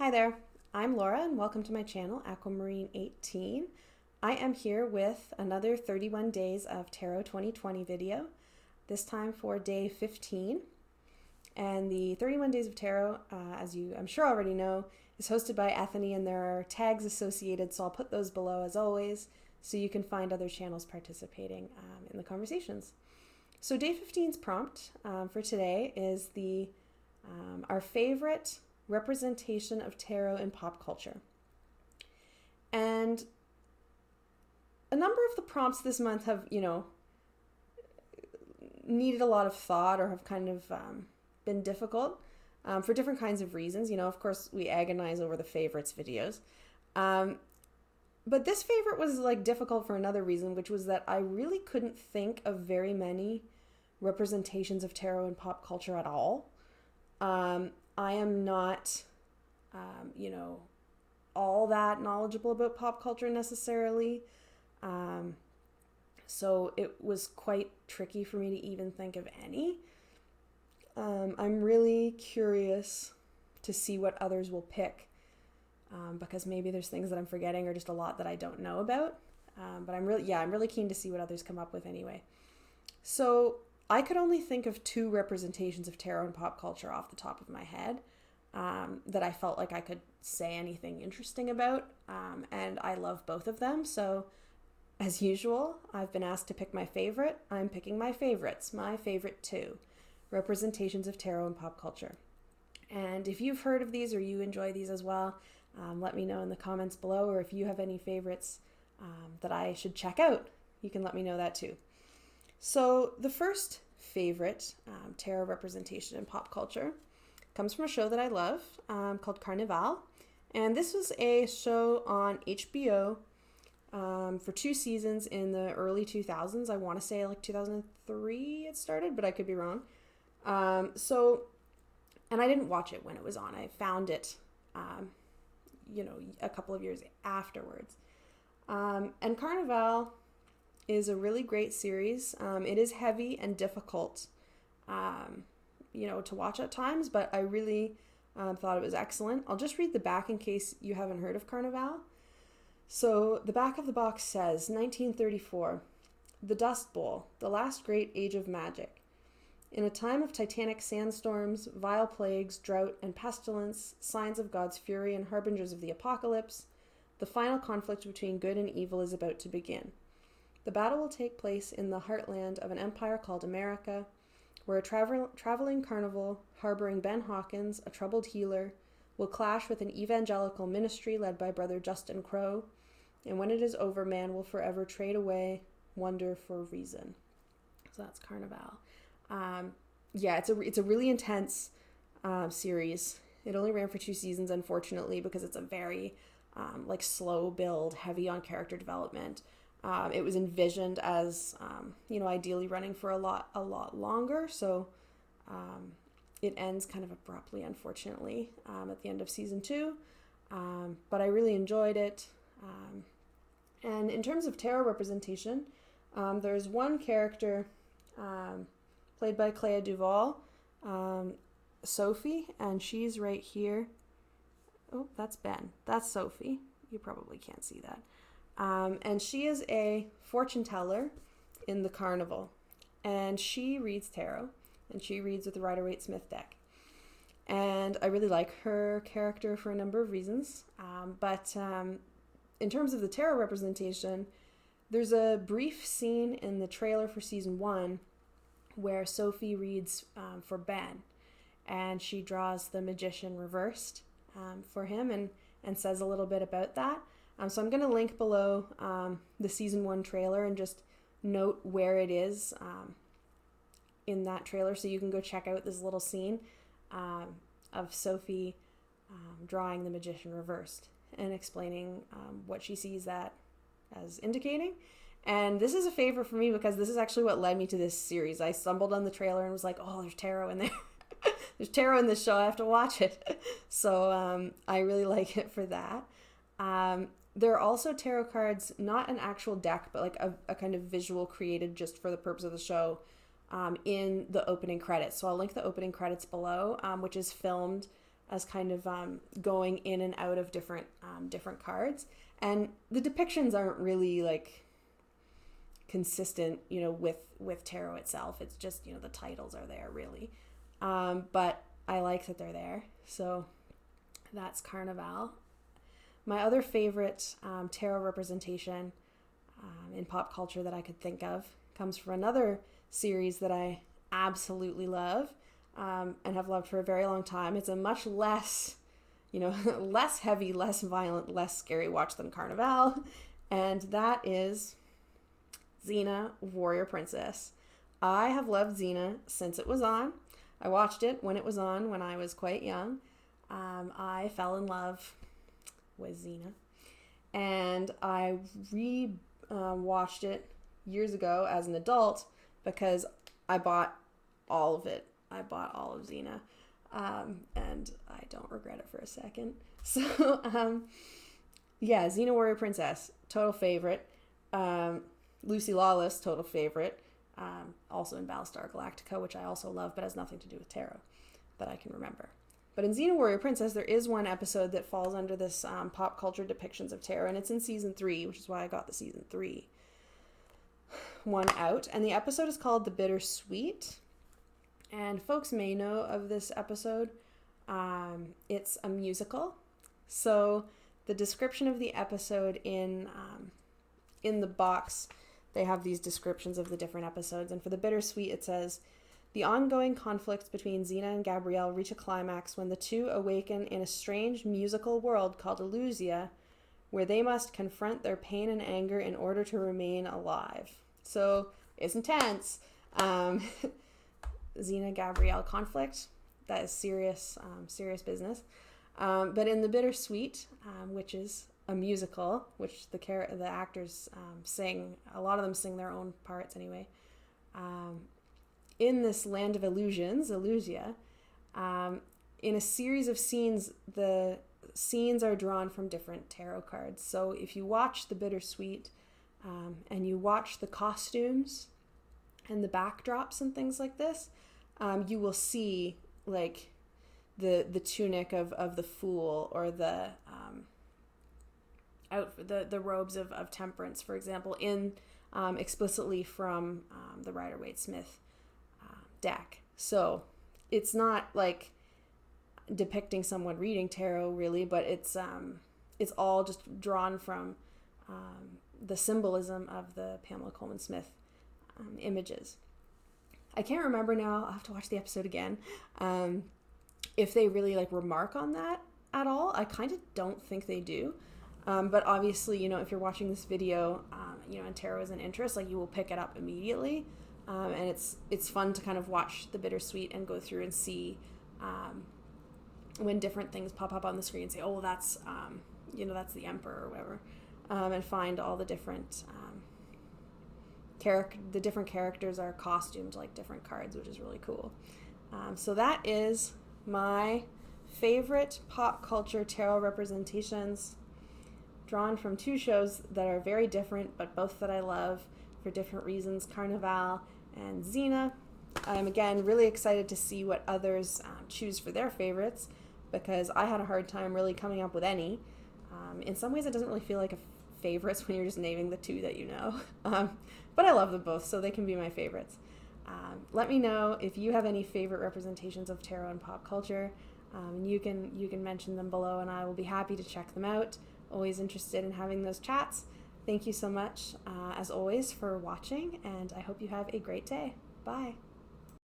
Hi there, I'm Laura and welcome to my channel, Aquamarine18. I am here with another 31 Days of Tarot 2020 video, this time for day 15. And the 31 Days of Tarot, as you I'm sure already know, is hosted by Ethany, and there are tags associated, so I'll put those below as always, so you can find other channels participating in the conversations. So day 15's prompt for today is our favorite representation of tarot in pop culture. And a number of the prompts this month have, needed a lot of thought or have kind of been difficult for different kinds of reasons. Of course, we agonize over the favorites videos. But this favorite was difficult for another reason, which was that I really couldn't think of very many representations of tarot in pop culture at all. I am not, all that knowledgeable about pop culture necessarily. So it was quite tricky for me to even think of any. I'm really curious to see what others will pick, because maybe there's things that I'm forgetting or just a lot that I don't know about. But I'm really keen to see what others come up with anyway. So I could only think of two representations of tarot in pop culture off the top of my head that I felt like I could say anything interesting about, and I love both of them. So, as usual, I've been asked to pick my favorite. I'm picking my favorites, my favorite two representations of tarot in pop culture. And if you've heard of these or you enjoy these as well, let me know in the comments below, or if you have any favorites that I should check out, you can let me know that too. So the first favorite tarot representation in pop culture comes from a show that I love called Carnivàle. And this was a show on HBO for 2 seasons in the early 2000s. I want to say 2003 it started, but I could be wrong. And I didn't watch it when it was on. I found it, a couple of years afterwards. And Carnivàle is a really great series. It is heavy and difficult, to watch at times, but I really thought it was excellent. I'll just read the back in case you haven't heard of Carnivàle. So the back of the box says, 1934, the Dust Bowl, the last great age of magic. In a time of titanic sandstorms, vile plagues, drought, and pestilence, signs of God's fury and harbingers of the apocalypse, the final conflict between good and evil is about to begin. The battle will take place in the heartland of an empire called America, where a traveling carnival harboring Ben Hawkins, a troubled healer, will clash with an evangelical ministry led by Brother Justin Crow, and when it is over, man will forever trade away wonder for reason. So that's Carnivàle. It's a really intense series. It only ran for 2 seasons, unfortunately, because it's a very slow build, heavy on character development. It was envisioned as, ideally running for a lot longer. So it ends kind of abruptly, unfortunately, at the end of season 2. But I really enjoyed it. And in terms of tarot representation, there's one character played by Clea Duvall, Sophie, and she's right here. Oh, that's Ben. That's Sophie. You probably can't see that. And she is a fortune teller in the carnival, and she reads tarot, and she reads with the Rider-Waite Smith deck. And I really like her character for a number of reasons. But in terms of the tarot representation, there's a brief scene in the trailer for season 1 where Sophie reads for Ben, and she draws the magician reversed for him and says a little bit about that. So I'm going to link below the season 1 trailer and just note where it is in that trailer, so you can go check out this little scene of Sophie drawing the magician reversed and explaining what she sees that as indicating. And this is a favorite for me because this is actually what led me to this series. I stumbled on the trailer and was like, oh, there's tarot in there. There's tarot in this show. I have to watch it. So I really like it for that. There are also tarot cards, not an actual deck, but a kind of visual created just for the purpose of the show in the opening credits. So I'll link the opening credits below, which is filmed as kind of going in and out of different cards. And the depictions aren't really like consistent, with tarot itself. It's just, the titles are there really. But I like that they're there. So that's Carnivàle. My other favorite tarot representation in pop culture that I could think of comes from another series that I absolutely love and have loved for a very long time. It's a much less, less heavy, less violent, less scary watch than Carnivàle, and that is Xena, Warrior Princess. I have loved Xena since it was on. I watched it when it was on when I was quite young. I fell in love with Xena, and I watched it years ago as an adult because I bought all of it. I bought all of Xena, and I don't regret it for a second. So, Xena Warrior Princess, total favorite. Lucy Lawless, total favorite. Also in Battlestar Galactica, which I also love, but has nothing to do with tarot that I can remember. But in Xena Warrior Princess, there is one episode that falls under this pop culture depictions of tarot, and it's in season 3, which is why I got the season 3 one out. And the episode is called The Bittersweet. And folks may know of this episode. It's a musical. So the description of the episode in the box, they have these descriptions of the different episodes. And for The Bittersweet, it says, the ongoing conflicts between Xena and Gabrielle reach a climax when the two awaken in a strange musical world called Illusia, where they must confront their pain and anger in order to remain alive. So it's intense. Xena Gabrielle conflict, that is serious business. But in The Bittersweet, which is a musical, which the actors sing, a lot of them sing their own parts anyway. In this land of illusions, Illusia, in a series of scenes, the scenes are drawn from different tarot cards. So if you watch The Bittersweet and you watch the costumes and the backdrops and things like this, you will see like the tunic of the Fool, or the robes of Temperance, for example, in explicitly from the Rider-Waite Smith deck. So it's not like depicting someone reading tarot really, but it's all just drawn from the symbolism of the Pamela Coleman Smith images. I can't remember now, I'll have to watch the episode again, if they really like remark on that at all. I kind of don't think they do. But obviously, if you're watching this video, and tarot is an interest, like you will pick it up immediately. And it's fun to kind of watch The Bittersweet and go through and see when different things pop up on the screen and say, oh, that's, that's the Emperor or whatever, and find all the different the different characters are costumed like different cards, which is really cool. So that is my favorite pop culture tarot representations, drawn from two shows that are very different, but both that I love for different reasons, Carnivàle and Xena. I'm, again, really excited to see what others choose for their favorites, because I had a hard time really coming up with any. In some ways, it doesn't really feel like a favorites when you're just naming the two that you know. But I love them both, so they can be my favorites. Let me know if you have any favorite representations of tarot and pop culture. You can mention them below, and I will be happy to check them out. Always interested in having those chats. Thank you so much, as always, for watching, and I hope you have a great day. Bye.